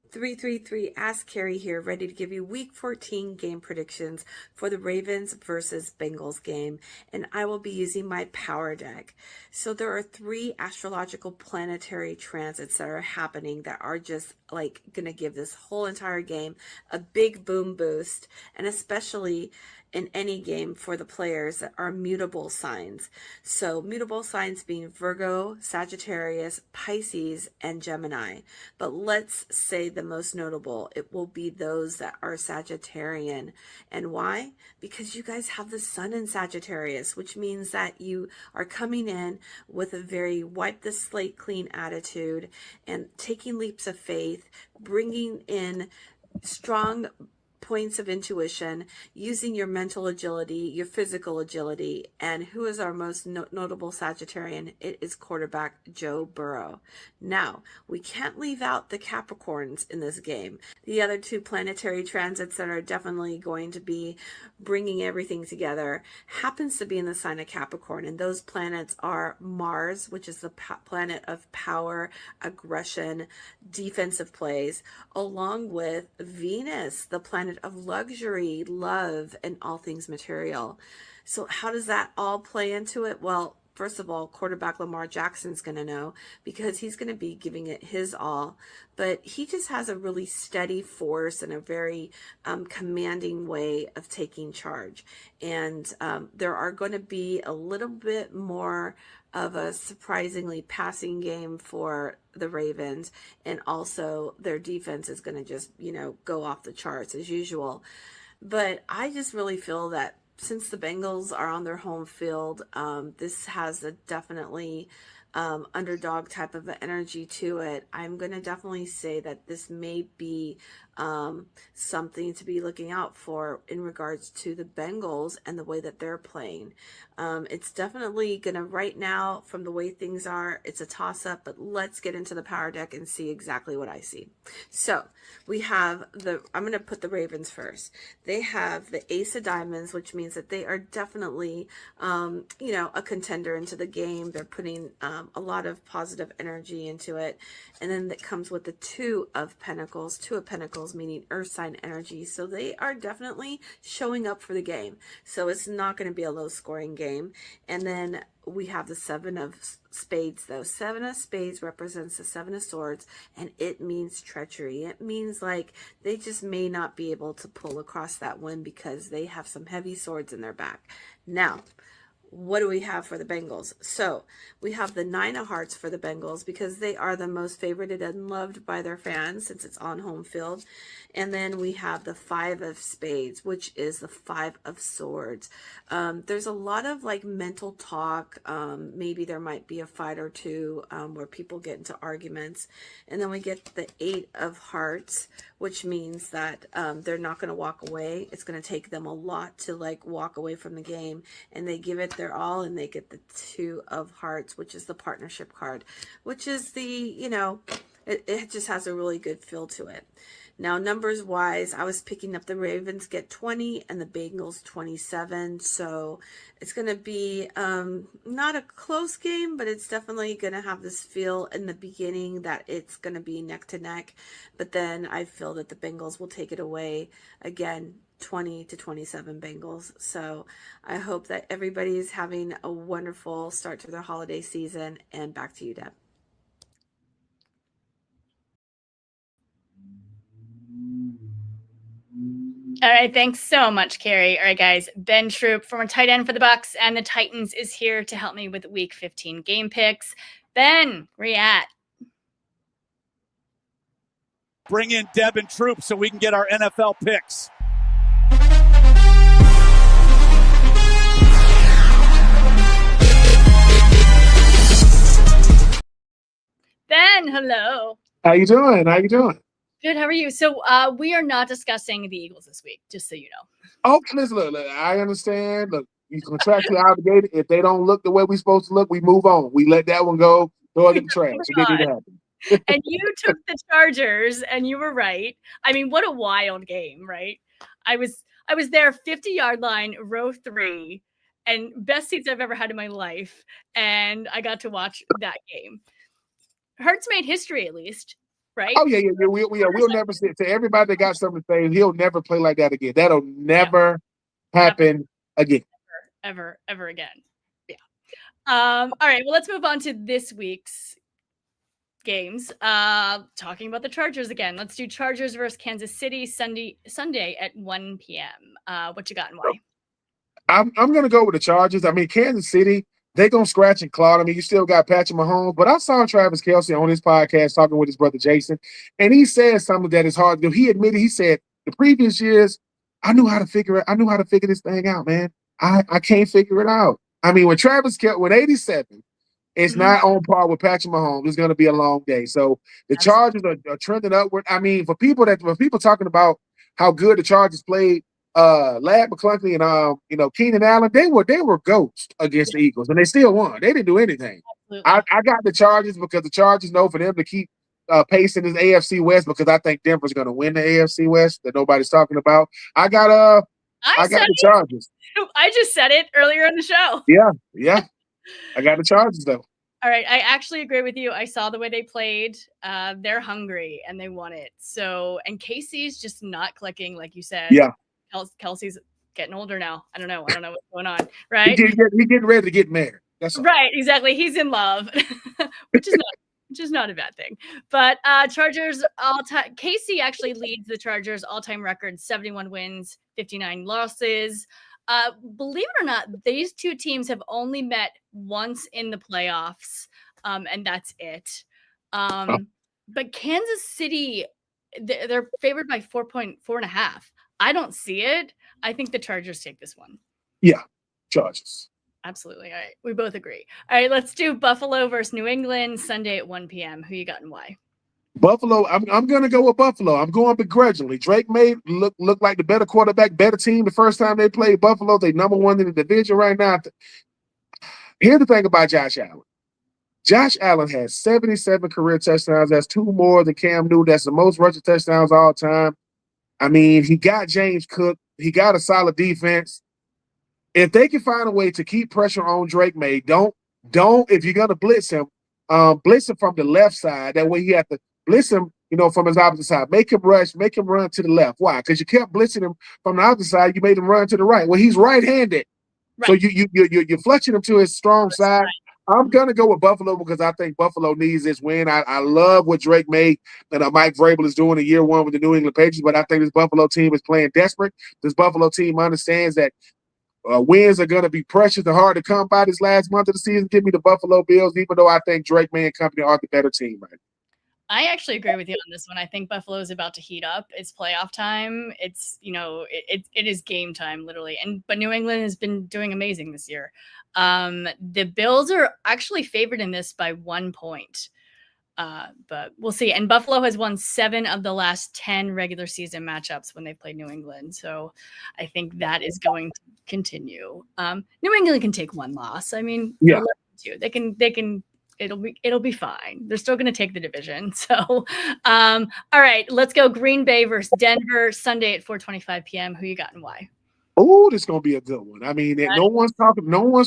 Speaker 18: 333 Ask Carrie here, ready to give you Week 14 game predictions for the Ravens versus Bengals game, and I will be using my Power Deck. So there are 3 astrological planetary transits that are happening that are just like gonna give this whole entire game a big boom boost, and especially in any game for the players that are mutable signs. So mutable signs being Virgo, Sagittarius, Pisces, and Gemini. But let's say the most notable, it will be those that are Sagittarian. And why? Because you guys have the sun in Sagittarius, which means that you are coming in with a very wipe the slate clean attitude and taking leaps of faith, bringing in strong points of intuition, using your mental agility, your physical agility. And who is our most notable Sagittarian? It is quarterback Joe Burrow. Now, we can't leave out the Capricorns in this game. The other 2 planetary transits that are definitely going to be bringing everything together happens to be in the sign of Capricorn. And those planets are Mars, which is the planet of power, aggression, defensive plays, along with Venus, the planet of luxury, love, and all things material. So how does that all play into it? Well, first of all, quarterback Lamar Jackson's going to know because he's going to be giving it his all. But he just has a really steady force and a very commanding way of taking charge. And there are going to be a little bit more of a surprisingly passing game for the Ravens, and also their defense is going to just, go off the charts as usual. But I just really feel that since the Bengals are on their home field, this has a definitely underdog type of energy to it. I'm going to definitely say that this may be something to be looking out for in regards to the Bengals and the way that they're playing. It's definitely going to, right now, from the way things are, it's a toss-up, but let's get into the power deck and see exactly what I see. So we have I'm going to put the Ravens first. They have the Ace of Diamonds, which means that they are definitely, a contender into the game. They're putting a lot of positive energy into it. And then that comes with the Two of Pentacles meaning earth sign energy. So they are definitely showing up for the game. So it's not going to be a low scoring game. And then we have the Seven of Spades, though. Seven of Spades represents the Seven of Swords, and it means treachery. It means like they just may not be able to pull across that win because they have some heavy swords in their back. Now, what do we have for the Bengals? So we have the Nine of Hearts for the Bengals because they are the most favorited and loved by their fans since it's on home field. And then we have the Five of Spades, which is the Five of Swords. There's a lot of like mental talk. Maybe there might be a fight or two where people get into arguments. And then we get the Eight of Hearts, which means that they're not going to walk away. It's going to take them a lot to like walk away from the game, and they give it their all, and they get the Two of Hearts, which is the partnership card, which is the, it just has a really good feel to it. Now, numbers wise, I was picking up the Ravens get 20 and the Bengals 27. So it's going to be not a close game, but it's definitely going to have this feel in the beginning that it's going to be neck to neck. But then I feel that the Bengals will take it away again, 20-27 Bengals. So I hope that everybody is having a wonderful start to their holiday season. And back to you, Deb.
Speaker 1: All right, thanks so much, Carrie. All right, guys, Ben Troupe, former tight end for the Bucks and the Titans, is here to help me with Week 15 game picks. Ben, where you at?
Speaker 3: Bring in Deb and Troupe so we can get our NFL picks.
Speaker 1: Ben, hello.
Speaker 7: How you doing?
Speaker 1: Good, how are you? So we are not discussing the Eagles this week, just so you know.
Speaker 7: Oh, listen, look, I understand. Look, you contractually obligated. If they don't look the way we're supposed to look, we move on. We let that one go, throw it in the trash. It didn't even happen.
Speaker 1: And you took the Chargers, and you were right. I mean, what a wild game, right? I was there, 50-yard line, row 3, and best seats I've ever had in my life, and I got to watch that game. Hurts made history, at least. Right?
Speaker 7: Oh, yeah. We'll never say to everybody that got something to say, he'll never play like that again. That'll never happen again.
Speaker 1: Ever again. Yeah. All right. Well, let's move on to this week's games. Talking about the Chargers again. Let's do Chargers versus Kansas City Sunday at 1 p.m. What you got and why?
Speaker 7: I'm going to go with the Chargers. I mean, Kansas City, they're going to scratch and claw. I mean, you still got Patrick Mahomes, but I saw Travis Kelce on his podcast talking with his brother Jason, and he said something that is hard to do. He admitted, he said, the previous years, I knew how to figure this thing out, man. I can't figure it out. I mean, when Travis Kelce, with 87, it's not on par with Patrick Mahomes. It's going to be a long day. So the Chargers are trending upward. I mean, for people talking about how good the Chargers played, Ladd McClunkey and Keenan Allen, they were ghosts against the Eagles, and they still won. They didn't do anything. I got the Chargers because the Chargers know for them to keep pace in this AFC West, because I think Denver's going to win the AFC West that nobody's talking about. I got the Chargers.
Speaker 1: I just said it earlier in the show.
Speaker 7: Yeah. I got the Chargers though.
Speaker 1: All right, I actually agree with you. I saw the way they played. They're hungry and they want it. So, and Casey's just not clicking, like you said.
Speaker 7: Yeah.
Speaker 1: Kelsey's getting older now. I don't know what's going on, right?
Speaker 7: He's getting ready to get married. That's all.
Speaker 1: Right, exactly. He's in love, which is not a bad thing. But Chargers all-time. Casey actually leads the Chargers all-time record, 71 wins, 59 losses. Believe it or not, these two teams have only met once in the playoffs, and that's it. But Kansas City, they're favored by 4.5. I don't see it. I think the Chargers take this one.
Speaker 7: Yeah, Chargers.
Speaker 1: Absolutely. All right. We both agree. All right. Let's do Buffalo versus New England Sunday at 1 p.m. Who you got and why?
Speaker 7: Buffalo, I'm gonna go with Buffalo. I'm going begrudgingly. Drake May look like the better quarterback, better team the first time they played Buffalo. They number one in the division right now. Here's the thing about Josh Allen. Josh Allen has 77 career touchdowns. That's 2 more than Cam Newton. That's the most rushing touchdowns all time. I mean, he got James Cook. He got a solid defense. If they can find a way to keep pressure on Drake May, don't if you're gonna blitz him from the left side. That way he have to blitz him, from his opposite side. Make him rush, make him run to the left. Why? Because you kept blitzing him from the opposite side. You made him run to the right. Well, he's right-handed, so you're fletching him to his strong side. I'm gonna go with Buffalo because I think Buffalo needs this win. I love what Drake May and Mike Vrabel is doing in year 1 with the New England Patriots, but I think this Buffalo team is playing desperate. This Buffalo team understands that wins are going to be precious and hard to come by this last month of the season. Give me the Buffalo Bills, even though I think Drake May and company are the better team right now.
Speaker 1: I actually agree with you on this one. I think Buffalo is about to heat up. It's playoff time. It's, it is game time, literally. But New England has been doing amazing this year. The Bills are actually favored in this by 1 point. But we'll see. And Buffalo has won 7 of the last 10 regular season matchups when they played New England. So I think that is going to continue. New England can take 1 loss. I mean,
Speaker 7: yeah,
Speaker 1: they can. It'll be fine. They're still going to take the division. So, all right, let's go Green Bay versus Denver Sunday at 4:25 p.m. Who you got and why?
Speaker 7: Oh, this is going to be a good one. I mean, no one's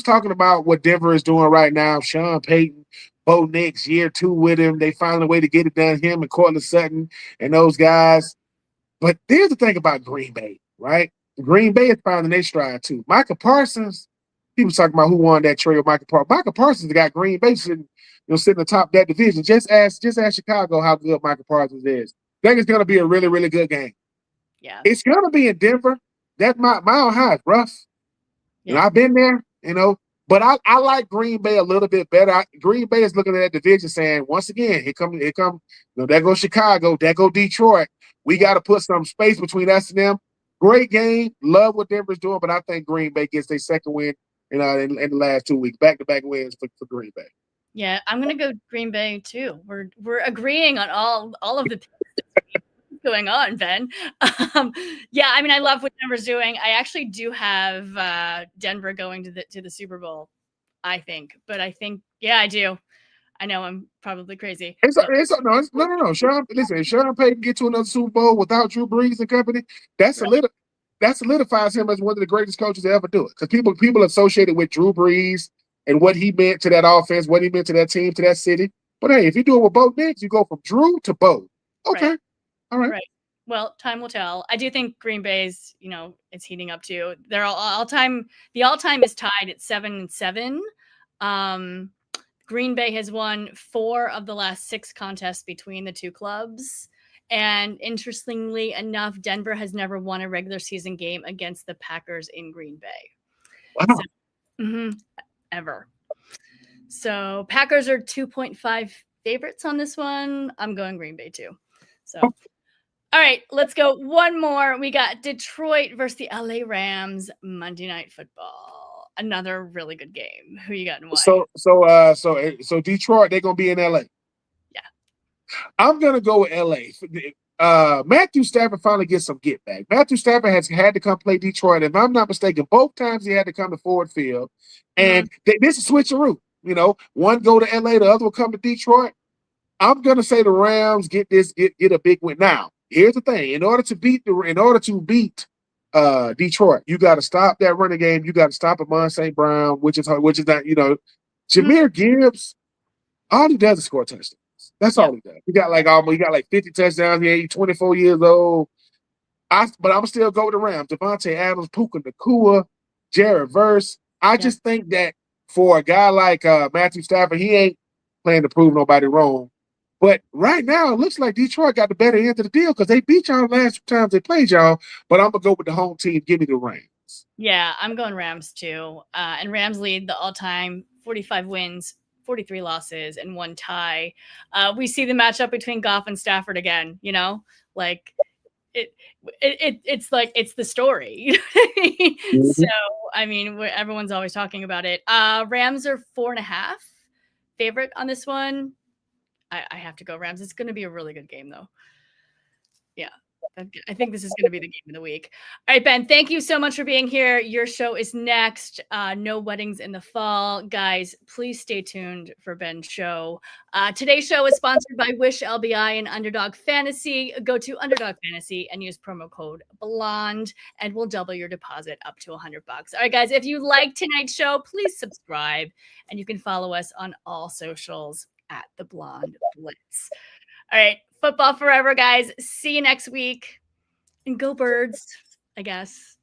Speaker 7: talking about what Denver is doing right now. Sean Payton, Bo Nix, year 2 with him. They found a way to get it done, him and Cortland Sutton and those guys. But here's the thing about Green Bay, right? Green Bay is finding their stride too. Micah Parsons, people talking about who won that trade with Micah Parsons. Micah Parsons got Green Bay sitting atop that division. Just ask Chicago how good Micah Parsons is. I think it's going to be a really, really good game.
Speaker 1: Yeah.
Speaker 7: It's going to be in Denver. That Mile High is rough. Yeah. I've been there, but I like Green Bay a little bit better. Green Bay is looking at that division saying, once again, here come, there goes Chicago, there go Detroit. We got to put some space between us and them. Great game. Love what Denver's doing, but I think Green Bay gets their second win in the last 2 weeks. Back-to-back wins for Green Bay.
Speaker 1: Yeah, I'm gonna go Green Bay too. We're agreeing on all of the going on, Ben. Yeah, I mean, I love what Denver's doing. I actually do have Denver going to the Super Bowl, I think. But I think, yeah, I do. I know I'm probably crazy.
Speaker 7: No. Sean Payton get to another Super Bowl without Drew Brees and company. That solidifies him as one of the greatest coaches to ever do it. Because people associated with Drew Brees and what he meant to that offense, what he meant to that team, to that city. But hey, if you do it with Bo Nix, you go from Drew to Bo. Okay.
Speaker 1: Right.
Speaker 7: All right.
Speaker 1: Right. Well, time will tell. I do think Green Bay's, it's heating up too. They're all-time. The all-time is tied at 7-7. Green Bay has won 4 of the last 6 contests between the two clubs. And interestingly enough, Denver has never won a regular season game against the Packers in Green Bay.
Speaker 7: Wow.
Speaker 1: So, ever. So Packers are 2.5 favorites on this one. I'm going Green Bay too. So, all right, let's go one more. We got Detroit versus the LA Rams Monday Night Football. Another really good game. Who you got and why?
Speaker 7: So Detroit, they're gonna be in LA.
Speaker 1: Yeah.
Speaker 7: I'm gonna go with LA. Matthew Stafford finally gets some get back. Matthew Stafford has had to come play Detroit. If I'm not mistaken, both times he had to come to Ford Field. And this is switcheroo. One go to LA, the other will come to Detroit. I'm gonna say the Rams get a big win. Now, here's the thing: in order to beat Detroit, you got to stop that running game. You got to stop Amon St. Brown, which is not, Jahmyr Gibbs. All he does is score touchdowns. That's all he does. He got like 50 touchdowns. He's 24 years old. But I'm still go with the Rams. Devontae Adams, Puka Nacua, Jared Verse. I just think that for a guy like Matthew Stafford, he ain't playing to prove nobody wrong. But right now, it looks like Detroit got the better end of the deal because they beat y'all the last 2 times they played y'all. But I'm going to go with the home team. Give me the Rams.
Speaker 1: Yeah, I'm going Rams too. And Rams lead the all-time 45 wins, 43 losses, and 1 tie. We see the matchup between Goff and Stafford again, it's like it's the story. You know what I mean?
Speaker 7: Mhm.
Speaker 1: So I mean, everyone's always talking about it. Rams are 4.5 favorite on this one. I have to go Rams. It's going to be a really good game, though. Yeah, I think this is going to be the game of the week. All right, Ben, thank you so much for being here. Your show is next. No weddings in the fall. Guys, please stay tuned for Ben's show. Today's show is sponsored by Wish LBI and Underdog Fantasy. Go to Underdog Fantasy and use promo code BLONDE, and we'll double your deposit up to $100. All right, guys, if you like tonight's show, please subscribe, and you can follow us on all socials at The Blonde Blitz. All right, football forever, guys. See you next week. And go Birds, I guess.